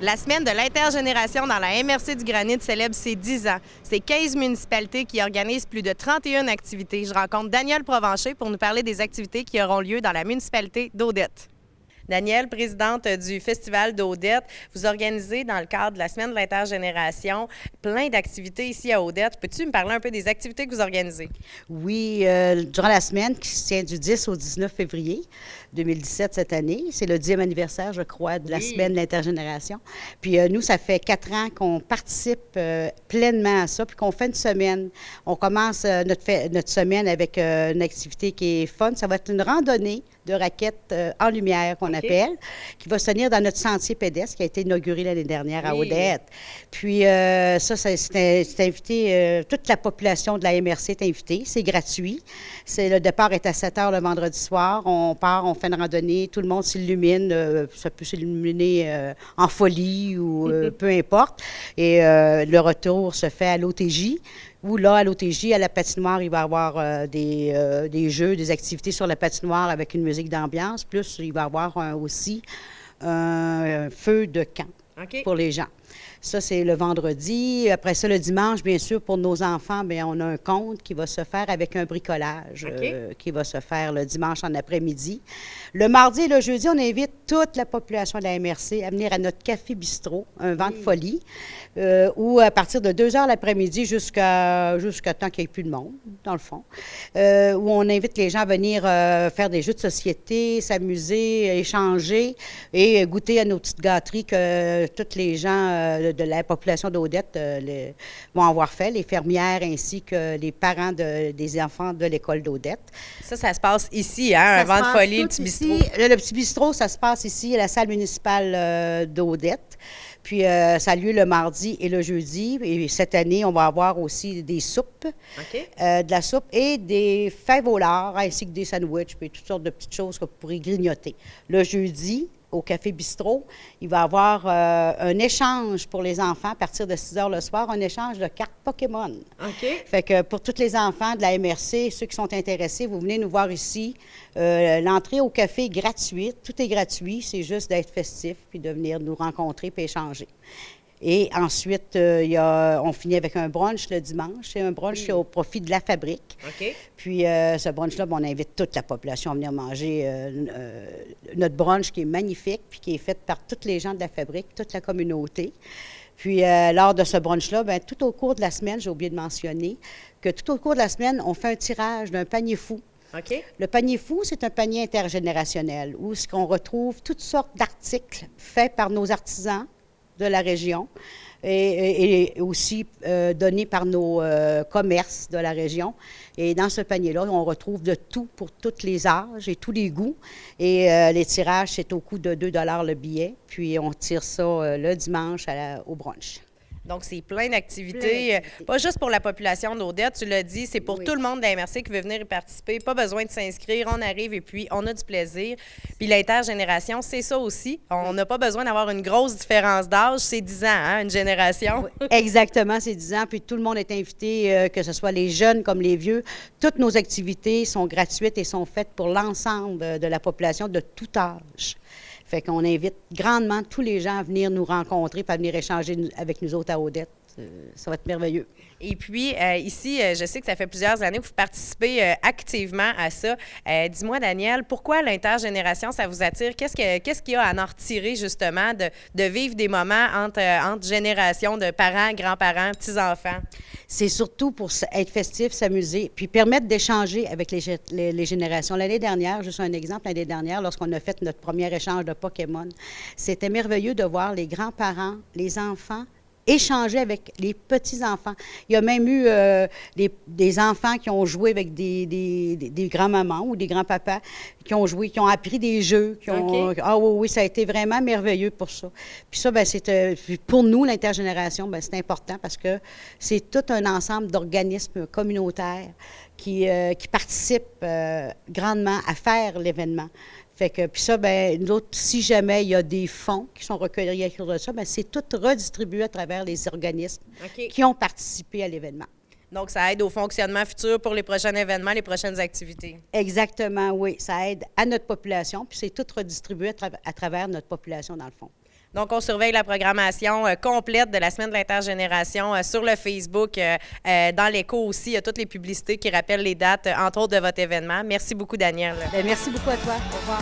La semaine de l'intergénération dans la MRC du Granit célèbre ses 10 ans. C'est 15 municipalités qui organisent plus de 31 activités. Je rencontre Danielle Provencher pour nous parler des activités qui auront lieu dans la municipalité d'Odette. Danielle, présidente du Festival d'Odette, vous organisez dans le cadre de la semaine de l'intergénération plein d'activités ici à Odette. Peux-tu me parler un peu des activités que vous organisez? Oui, durant la semaine qui se tient du 10 au 19 février 2017 cette année. C'est le 10e anniversaire, je crois, de la semaine de l'intergénération. Puis nous, ça fait 4 ans qu'on participe pleinement à ça, puis qu'on fait une semaine. On commence notre semaine avec une activité qui est fun. Ça va être une randonnée de raquettes en lumière qu'on appelle, qui va se tenir dans notre sentier pédestre qui a été inauguré l'année dernière à Odette. Puis c'est invité, toute la population de la MRC est invitée. C'est gratuit. Le départ est à 7 heures le vendredi soir. On part, on fait une randonnée, tout le monde s'illumine. Ça peut s'illuminer en folie ou peu importe. Et le retour se fait à l'OTJ. Où là, à l'OTJ, à la patinoire, il va y avoir des jeux, des activités sur la patinoire avec une musique d'ambiance. Plus, il va y avoir aussi un feu de camp pour les gens. Ça, c'est le vendredi. Après ça, le dimanche, bien sûr, pour nos enfants, bien, on a un conte qui va se faire avec un bricolage qui va se faire le dimanche en après-midi. Le mardi et le jeudi, on invite toute la population de la MRC à venir à notre café bistrot, un vent de folie, où à partir de 2 heures l'après-midi jusqu'à temps qu'il n'y ait plus de monde, dans le fond, où on invite les gens à venir faire des jeux de société, s'amuser, échanger et goûter à nos petites gâteries que tous les gens de la population d'Odette vont avoir fait, les fermières ainsi que les parents des enfants de l'école d'Odette. Ça se passe ici, hein, un vent de folie, le petit bistrot. Le petit bistrot, ça se passe ici à la salle municipale d'Odette. Puis, ça a lieu le mardi et le jeudi. Et cette année, on va avoir aussi des soupes, de la soupe et des fèves au lard, ainsi que des sandwichs, puis toutes sortes de petites choses que vous pourrez grignoter. Le jeudi, au Café Bistrot, il va y avoir un échange pour les enfants à partir de 6 heures le soir, un échange de cartes Pokémon. Fait que pour tous les enfants de la MRC, ceux qui sont intéressés, vous venez nous voir ici. L'entrée au café est gratuite, tout est gratuit, c'est juste d'être festif puis de venir nous rencontrer puis échanger. Et ensuite, on finit avec un brunch le dimanche. C'est un brunch qui est au profit de la fabrique. Puis, ce brunch-là, on invite toute la population à venir manger notre brunch qui est magnifique, puis qui est fait par tous les gens de la fabrique, toute la communauté. Puis, lors de ce brunch-là, bien, tout au cours de la semaine, j'ai oublié de mentionner que tout au cours de la semaine, on fait un tirage d'un panier fou. Le panier fou, c'est un panier intergénérationnel où on retrouve toutes sortes d'articles faits par nos artisans de la région et aussi donnés par nos commerces de la région. Et dans ce panier-là, on retrouve de tout pour tous les âges et tous les goûts. Et les tirages, c'est au coût de 2 $ le billet. Puis on tire ça le dimanche au brunch. Donc, c'est plein d'activités, pas juste pour la population d'Odette, tu l'as dit, c'est pour tout le monde de la MRC qui veut venir y participer. Pas besoin de s'inscrire, on arrive et puis on a du plaisir. Puis l'intergénération, c'est ça aussi. On n'a pas besoin d'avoir une grosse différence d'âge, c'est 10 ans, hein, une génération. Oui, exactement, c'est 10 ans, puis tout le monde est invité, que ce soit les jeunes comme les vieux. Toutes nos activités sont gratuites et sont faites pour l'ensemble de la population de tout âge. Fait qu'on invite grandement tous les gens à venir nous rencontrer, à venir échanger avec nous autres à Odette. Ça va être merveilleux. Et puis, ici, je sais que ça fait plusieurs années que vous participez activement à ça. Dis-moi, Danielle, pourquoi l'intergénération, ça vous attire? Qu'est-ce qu'il y a à en retirer, justement, de vivre des moments entre générations de parents, grands-parents, petits-enfants? C'est surtout pour être festif, s'amuser, puis permettre d'échanger avec les générations. L'année dernière, juste un exemple, l'année dernière, lorsqu'on a fait notre premier échange de Pokémon, c'était merveilleux de voir les grands-parents, les enfants, échanger avec les petits-enfants. Il y a même eu des enfants qui ont joué avec des grands-mamans ou des grands-papas qui ont joué, qui ont appris des jeux. Ah oui, ça a été vraiment merveilleux pour ça. Puis ça, bien, pour nous, l'intergénération, bien, c'est important parce que c'est tout un ensemble d'organismes communautaires qui participent grandement à faire l'événement. Fait que, puis ça, bien, nous autres, si jamais il y a des fonds qui sont recueillis à cause de ça, bien, c'est tout redistribué à travers les organismes qui ont participé à l'événement. Donc, ça aide au fonctionnement futur pour les prochains événements, les prochaines activités. Exactement, oui. Ça aide à notre population, puis c'est tout redistribué à travers notre population, dans le fond. Donc, on surveille la programmation complète de la semaine de l'intergénération sur le Facebook. Dans l'écho aussi, il y a toutes les publicités qui rappellent les dates, entre autres, de votre événement. Merci beaucoup, Danielle. Bien, merci beaucoup à toi. Au revoir.